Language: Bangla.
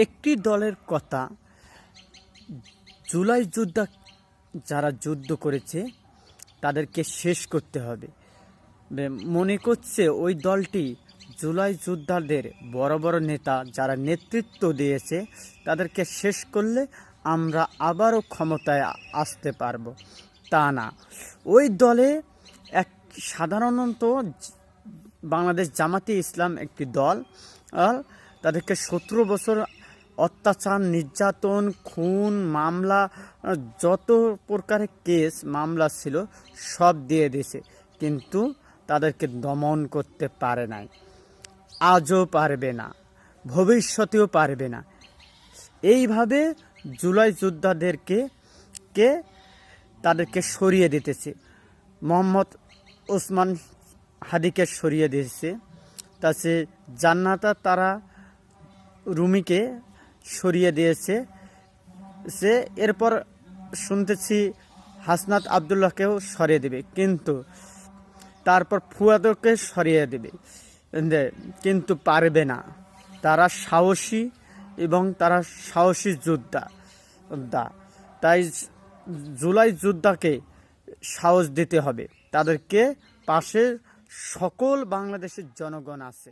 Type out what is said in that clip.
একটি দলের কথা, জুলাই যোদ্ধা যারা যুদ্ধ করেছে তাদেরকে শেষ করতে হবে। মনে করছে ওই দলটি জুলাই যোদ্ধাদের বড় বড় নেতা যারা নেতৃত্ব দিয়েছে তাদেরকে শেষ করলে আমরা আবারও ক্ষমতায় আসতে পারবো। তা না, ওই দলে এক সাধারণত বাংলাদেশ জামাতে ইসলাম একটি দল, তাদেরকে 17 বছর অত্যাচার, নির্যাতন, খুন, মামলা, যত প্রকারের কেস মামলা ছিল সব দিয়ে দিয়েছে, কিন্তু তাদেরকে দমন করতে পারে নাই, আজও পারবে না, ভবিষ্যতেও পারবে না। এইভাবে জুলাই যোদ্ধাদেরকে তাদেরকে সরিয়ে দিতেছে। মোহাম্মদ ওসমান হাদিকে সরিয়ে দিয়েছে, তাছে জান্নাতা তারা রুমিকে সরিয়ে দিয়েছে, সে এরপর শুনতেছি হাসনাত আবদুল্লাহকেও সরিয়ে দেবে, কিন্তু তারপর ফুয়াদকে সরিয়ে দেবে, কিন্তু পারবে না। তারা সাহসী এবং তারা সাহসী যোদ্ধা, তাই জুলাই যোদ্ধাকে সাহস দিতে হবে। তাদেরকে পাশে সকল বাংলাদেশের জনগণ আছে।